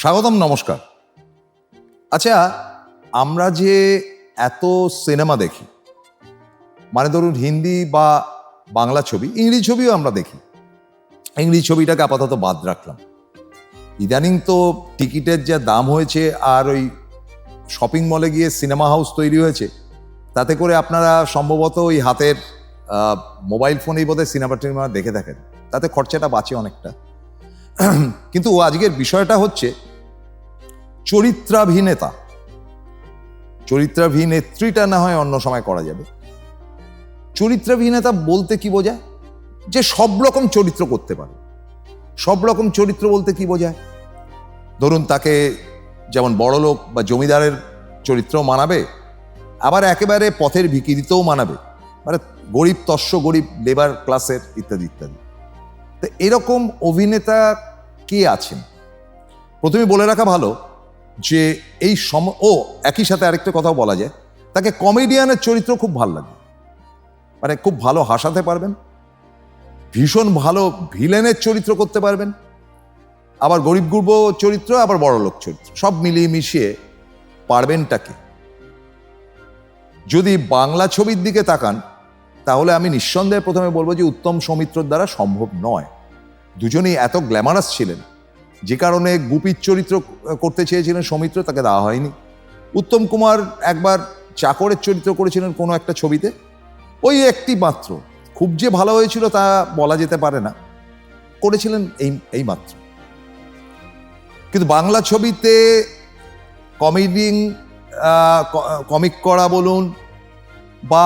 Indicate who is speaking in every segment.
Speaker 1: স্বাগতম, নমস্কার। আচ্ছা, আমরা যে এত সিনেমা দেখি, মানে ধরুন হিন্দি বা বাংলা ছবি, ইংরেজি ছবিও আমরা দেখি। ইংরেজি ছবিটাকে আপাতত বাদ রাখলাম। ইদানিং তো টিকিটের যা দাম হয়েছে, আর ওই শপিং মলে গিয়ে সিনেমা হাউস তৈরি হয়েছে, তাতে করে আপনারা সম্ভবত ওই হাতের মোবাইল ফোনেই বোধহয় সিনেমা টিনেমা দেখে থাকেন, তাতে খরচাটা বাঁচে অনেকটা। কিন্তু আজকের বিষয়টা হচ্ছে চরিত্রাভিনেতা। চরিত্রাভিনেত্রীটা না হয় অন্য সময় করা যাবে। চরিত্রাভিনেতা বলতে কি বোঝায়? যে সব রকম চরিত্র করতে পারে। সব রকম চরিত্র বলতে কি বোঝায়? ধরুন তাকে যেমন বড়লোক বা জমিদারের চরিত্রও মানাবে, আবার একেবারে পথের ভিখিরিতেও মানাবে, মানে গরিব তস্য গরিব লেবার ক্লাসের ইত্যাদি ইত্যাদি। তো এরকম অভিনেতা কে আছেন? প্রথমে বলে রাখা ভালো যে এই একই সাথে আরেকটা কথাও বলা যায়, তাকে কমেডিয়ানের চরিত্র খুব ভালো লাগে, মানে খুব ভালো হাসাতে পারবেন, ভীষণ ভালো ভিলেনের চরিত্র করতে পারবেন, আবার গরিব গুরব চরিত্র, আবার বড়লোক চরিত্র, সব মিলিয়ে মিশিয়ে পারবেনটাকে। যদি বাংলা ছবির দিকে তাকান, তাহলে আমি নিঃসন্দেহে প্রথমে বলবো যে উত্তম সৌমিত্রর দ্বারা সম্ভব নয়। দুজনেই এত গ্ল্যামারাস ছিলেন, যে কারণে গুপির চরিত্র করতে চেয়েছিলেন সৌমিত্র, তাকে দেওয়া হয়নি। উত্তম কুমার একবার চাকরের চরিত্র করেছিলেন কোনো একটা ছবিতে, ওই একটি মাত্র, খুব যে ভালো হয়েছিল তা বলা যেতে পারে না, করেছিলেন এই মাত্র। কিন্তু বাংলা ছবিতে কমিক করা বলুন, বা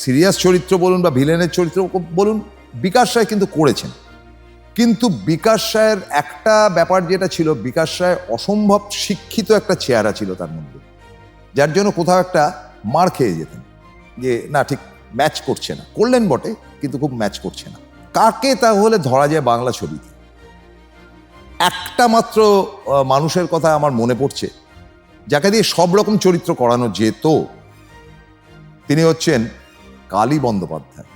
Speaker 1: সিরিয়াস চরিত্র বলুন, বা ভিলেনের চরিত্র বলুন, বিকাশ রায় কিন্তু করেছেন। কিন্তু বিকাশ রায়ের একটা ব্যাপার যেটা ছিল, বিকাশ রায় অসম্ভব শিক্ষিত একটা চেহারা ছিল তার মধ্যে, যার জন্য কোথাও একটা মার খেয়ে যেতেন, যে না ঠিক ম্যাচ করছে না। করলেন বটে, কিন্তু খুব ম্যাচ করছে না। কাকে তাহলে ধরা যায় বাংলা ছবিতে? একটা মাত্র মানুষের কথা আমার মনে পড়ছে, যাকে দিয়ে সব রকম চরিত্র করানো যেত। তিনি হচ্ছেন কালী বন্দ্যোপাধ্যায়।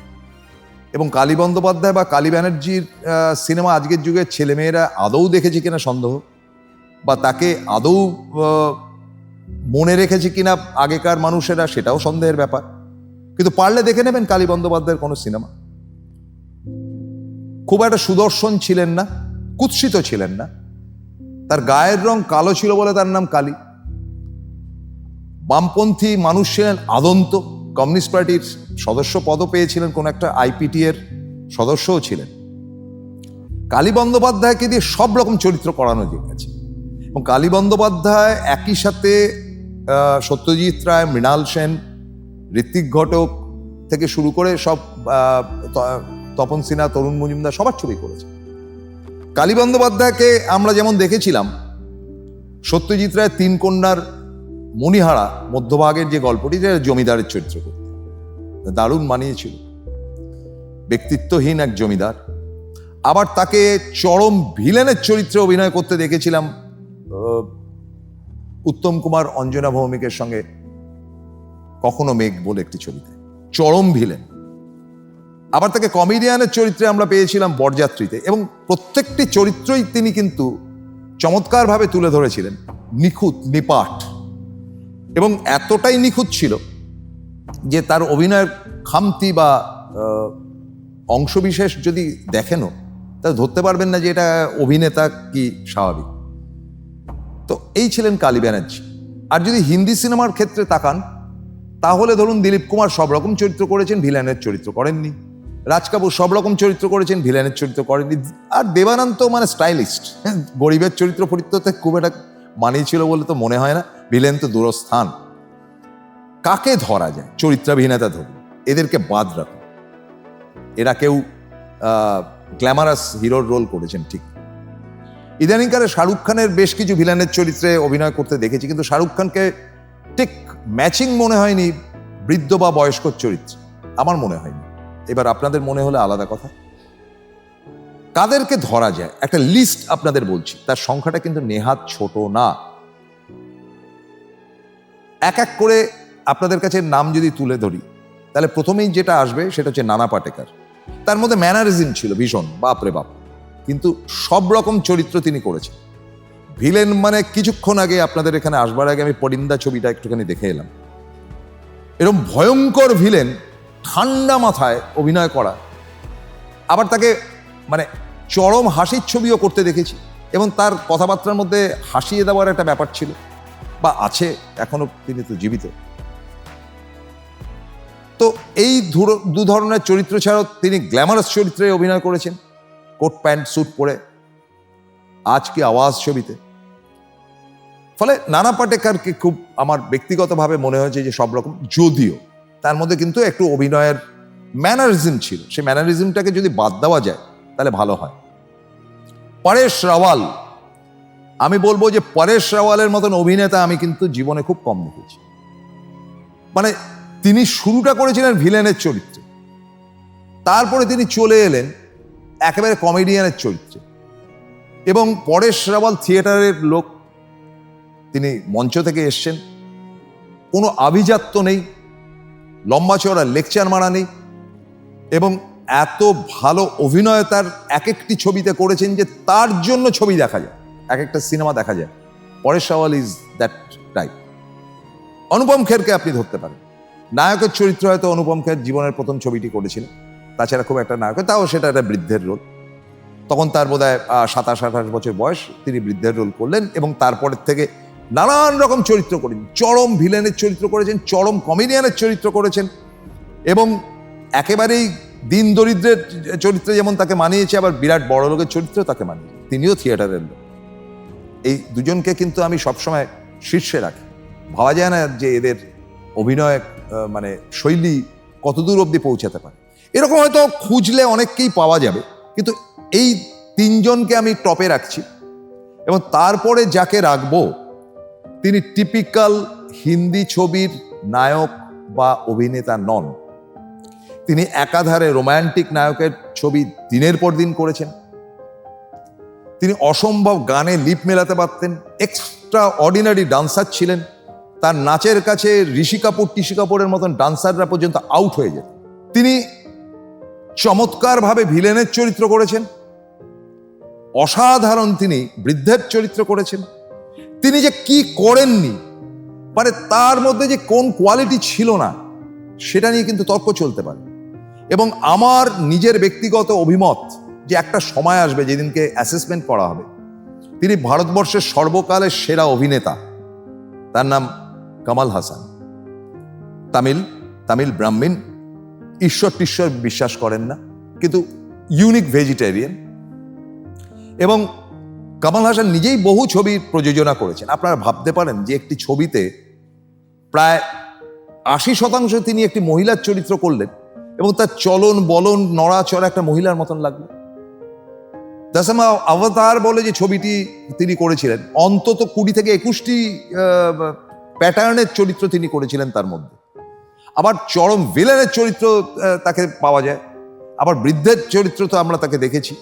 Speaker 1: এবং কালী বন্দ্যোপাধ্যায় বা কালী ব্যানার্জির সিনেমা আজকের যুগের ছেলেমেয়েরা আদৌ দেখেছে কিনা সন্দেহ, বা তাকে আদৌ মনে রেখেছে কিনা আগেকার মানুষেরা, সেটাও সন্দেহের ব্যাপার। কিন্তু পারলে দেখে নেবেন কালী বন্দ্যোপাধ্যায়ের কোনো সিনেমা। খুব একটা সুদর্শন ছিলেন না, কুৎসিত ছিলেন না, তার গায়ের রং কালো ছিল বলে তার নাম কালী। বামপন্থী মানুষ ছিলেন আদন্ত, কমিউনিস্ট পার্টির সদস্য পদও পেয়েছিলেন, কোন একটা আইপিটি এর সদস্যও ছিলেন। কালী বন্দ্যোপাধ্যায়কে দিয়ে সব রকম চরিত্র করানো গেছে। এবং কালী বন্দ্যোপাধ্যায় একই সাথে সত্যজিৎ রায়, মৃণাল সেন, ঋত্বিক ঘটক থেকে শুরু করে সব, তপন সিনহা, তরুণ মজুমদার, সবার ছবি করেছে। কালী বন্দ্যোপাধ্যায়কে আমরা যেমন দেখেছিলাম সত্যজিৎ রায় তিন কন্যার মণিহারা মধ্যভাগের যে গল্পটি, যে জমিদারের চরিত্র করতে দারুণ মানিয়েছিল, ব্যক্তিত্বহীন এক জমিদার। আবার তাকে চরম ভিলেনের চরিত্রে অভিনয় করতে দেখেছিলাম উত্তম কুমার, অঞ্জনা ভৌমিকের সঙ্গে কখনো মেঘ বলে একটি ছবিতে, চরম ভিলেন। আবার তাকে কমেডিয়ানের চরিত্রে আমরা পেয়েছিলাম বরযাত্রীতে, এবং প্রত্যেকটি চরিত্রই তিনি কিন্তু চমৎকারভাবে তুলে ধরেছিলেন, নিখুঁত, নিপাট। এবং এতটাই নিখুঁত ছিল যে তার অভিনয়ের খামতি বা অংশবিশেষ যদি দেখেনও, তাহলে ধরতে পারবেন না যে এটা অভিনেতা কি স্বাভাবিক। তো এই ছিলেন কালী ব্যানার্জি। আর যদি হিন্দি সিনেমার ক্ষেত্রে তাকান, তাহলে ধরুন দিলীপ কুমার সব রকম চরিত্র করেছেন, ভিলেনের চরিত্র করেননি। রাজ কাপুর সব রকম চরিত্র করেছেন, ভিলেনের চরিত্র করেননি। আর দেবানন্দ মানে স্টাইলিস্ট, গরিবের চরিত্র ফরিত্রতে খুব একটা মানিয়েছিল বলে তো মনে হয় না, ভিলেন তো দূরস্থান। কাকে ধরা যায় চরিত্রাভিনেতা? ধরুন এদেরকে বাদ রাখুন, এরা কেউ গ্ল্যামারাস হিরোর রোল করেছেন ঠিক। ইদানিংকালে শাহরুখ খানের বেশ কিছু ভিলেনের চরিত্রে অভিনয় করতে দেখেছি, কিন্তু শাহরুখ খানকে ঠিক ম্যাচিং মনে হয়নি বৃদ্ধ বা বয়স্ক চরিত্র, আমার মনে হয়নি। এবার আপনাদের মনে হলে আলাদা কথা। কাদেরকে ধরা যায় একটা লিস্ট আপনাদের বলছি, তার সংখ্যাটা কিন্তু নেহাত ছোট না। এক এক করে আপনাদের কাছে নাম যদি তুলে ধরি, তাহলে প্রথমেই যেটা আসবে সেটা হচ্ছে নানা পাটেকর। তার মধ্যে ম্যানারিজম ছিল ভীষণ, বাপরে বাপ, কিন্তু সব রকম চরিত্র তিনি করেছেন। ভিলেন মানে কিছুক্ষণ আগে আপনাদের এখানে আসবার আগে আমি পরিন্দা ছবিটা একটুখানি দেখে এলাম। এরকম ভয়ঙ্কর ভিলেন ঠান্ডা মাথায় অভিনয় করা, আবার তাকে মানে চরম হাসির ছবিও করতে দেখেছি, এবং তার কথাবার্তার মধ্যে হাসিয়ে দেওয়ার একটা ব্যাপার ছিল বা আছে, এখনো তিনি তো জীবিত। তো এই দু ধরনের চরিত্র ছাড়াও তিনি গ্ল্যামারাস চরিত্রে অভিনয় করেছেন, কোট প্যান্ট স্যুট পরে, আজ কি আওয়াজ ছবিতে। ফলে নানা পাটেকরকে খুব আমার ব্যক্তিগতভাবে মনে হয়েছে যে সব রকম, যদিও তার মধ্যে কিন্তু একটু অভিনয়ের ম্যানারিজম ছিল, সেই ম্যানারিজমটাকে যদি বাদ দেওয়া যায় তাহলে ভালো হয়। পরেশ রাওয়াল, আমি বলবো যে পরেশ রাওয়ালের মতন অভিনেতা আমি কিন্তু জীবনে খুব কম দেখেছি। মানে তিনি শুরুটা করেছিলেন ভিলেনের চরিত্রে, তারপরে তিনি চলে এলেন একেবারে কমেডিয়ানের চরিত্রে, এবং পরেশ রাওয়াল থিয়েটারের লোক, তিনি মঞ্চ থেকে এসছেন, কোনো আভিজাত্য নেই, লম্বা চওড়া লেকচার মারা নেই, এবং এত ভালো অভিনয় তার এক একটি ছবিতে করেছেন যে তার জন্য ছবি দেখা যায়, এক একটা সিনেমা দেখা যায়। Paresh Rawal is that type. Anupam খেরকে আপনি ধরতে পারেন, নায়কের চরিত্র হয়তো অনুপম খের জীবনের প্রথম ছবিটি করেছিলেন, তাছাড়া খুব একটা নায়ক, তাও সেটা একটা বৃদ্ধের রোল। তখন তার বোধহয় 27-28 বছর বয়স, তিনি বৃদ্ধের রোল করলেন, এবং তারপরের থেকে নানান রকম চরিত্র করেছেন, চরম ভিলেনের চরিত্র করেছেন, চরম কমেডিয়ানের চরিত্র করেছেন, এবং একেবারেই দিন দরিদ্রের চরিত্রে যেমন তাকে মানিয়েছে, আবার বিরাট বড় লোকের চরিত্র তাকে মানিয়েছে। তিনিও থিয়েটারের লোক। এই দুজনকে কিন্তু আমি সবসময় শীর্ষে রাখি। ভাবা যায় না যে এদের অভিনয় মানে শৈলী কতদূর অবধি পৌঁছাতে পারে। এরকম হয়তো খুঁজলে অনেককেই পাওয়া যাবে, কিন্তু এই তিনজনকে আমি টপে রাখছি। এবং তারপরে যাকে রাখবো, তিনি টিপিক্যাল হিন্দি ছবির নায়ক বা অভিনেতা নন। তিনি একাধারে রোমান্টিক নায়কের ছবি দিনের পর দিন করেছেন, তিনি অসম্ভব গানে লিপ মেলাতে পারতেন, এক্সট্রা অর্ডিনারি ডান্সার ছিলেন, তার নাচের কাছে ঋষি কাপুরের মতন ডান্সাররা পর্যন্ত আউট হয়ে যেত। তিনি চমৎকারভাবে ভিলেনের চরিত্র করেছেন, অসাধারণ তিনি বৃদ্ধের চরিত্র করেছেন। তিনি যে কি করেননি, মানে তার মধ্যে যে কোন কোয়ালিটি ছিল না, সেটা নিয়ে কিন্তু তর্ক চলতে পারে। এবং আমার নিজের ব্যক্তিগত অভিমত যে একটা সময় আসবে যেদিনকে অ্যাসেসমেন্ট করা হবে, তিনি ভারতবর্ষের সর্বকালের সেরা অভিনেতা। তার নাম কামাল হাসান। তামিল ব্রাহ্মণ, ঈশ্বর বিশ্বাস করেন না, কিন্তু ইউনিক ভেজিটেরিয়ান। এবং কামাল হাসান নিজেই বহু ছবির প্রযোজনা করেছেন। আপনারা ভাবতে পারেন যে একটি ছবিতে প্রায় 80% তিনি একটি মহিলার চরিত্র করলেন, এবং তার চলন বলন নড়াচড়া একটা মহিলার মতন লাগলো। দশমা অবতার বলে যে ছবিটি তিনি করেছিলেন, অন্তত 20 থেকে 21টি প্যাটার্নের চরিত্র তিনি করেছিলেন তার মধ্যে। আবার চরম ভিলেনের চরিত্র তাকে পাওয়া যায়, আবার বৃদ্ধের চরিত্র তো আমরা তাকে দেখেছি।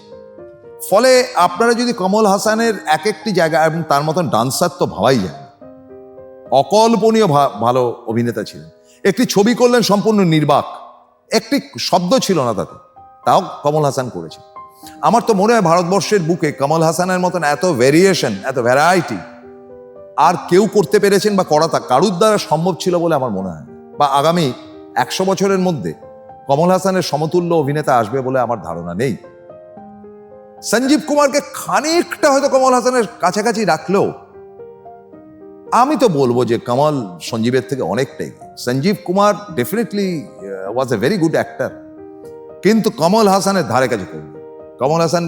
Speaker 1: ফলে আপনারা যদি কমল হাসানের এক একটি জায়গা, এবং তার মতন ডান্সার তো ভাবাই যায় না, অকল্পনীয় ভালো অভিনেতা ছিলেন। একটি ছবি করলেন সম্পূর্ণ নির্বাক, একটি শব্দ ছিল না তাতে, তাও কমল হাসান করেছে। আমার তো মনে হয় ভারতবর্ষের বুকে কমল হাসানের মতন এত ভেরিয়েশন, এত ভ্যারাইটি আর কেউ করতে পেরেছেন বা করা কারুর দ্বারা সম্ভব ছিল বলে আমার মনে হয়, বা আগামী 100 বছরের মধ্যে কমল হাসানের সমতুল্য অভিনেতা আসবে বলে আমার ধারণা নেই। সঞ্জীব কুমারকে খানিকটা হয়তো কমল হাসানের কাছাকাছি রাখলেও আমি তো বলবো যে কমল সঞ্জীবের থেকে অনেকটাই। Sanjeev Kumar definitely was a very good actor, কিন্তু কমল হাসানের ধারে কাছে করবে। কমল হাসান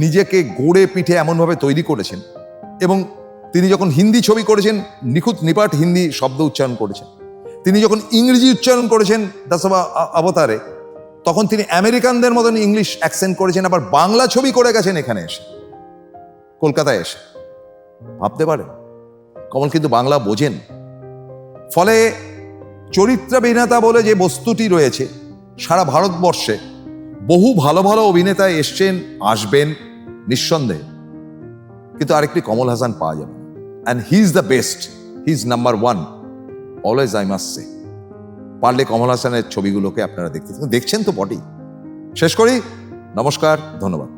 Speaker 1: নিজেকে গড়ে পিঠে এমনভাবে তৈরি করেছেন, এবং তিনি যখন হিন্দি ছবি করেছেন নিখুঁত নিপাট হিন্দি শব্দ উচ্চারণ করেছেন। তিনি যখন ইংরেজি উচ্চারণ করেছেন দশমা অবতারে, তখন তিনি আমেরিকানদের মতন ইংলিশ অ্যাকসেন্ট করেছেন। আবার বাংলা ছবি করে গেছেন এখানে এসে, কলকাতায় এসে। ভাবতে পারেন কমল কিন্তু বাংলা বোঝেন। ফলে চরিত্রাভিনেতা বলে যে বস্তুটি রয়েছে, সারা ভারতবর্ষে বহু ভালো ভালো অভিনেতা এসছেন, আসবেন নিঃসন্দেহে, কিন্তু আরেকটি কমল হাসান পাওয়া যাবে। And he is the best, he is number 1 always, I must say. পারলে কমল হাসানের ছবিগুলোকে আপনারা দেখছেন তো বটেই। শেষ করি, নমস্কার, ধন্যবাদ।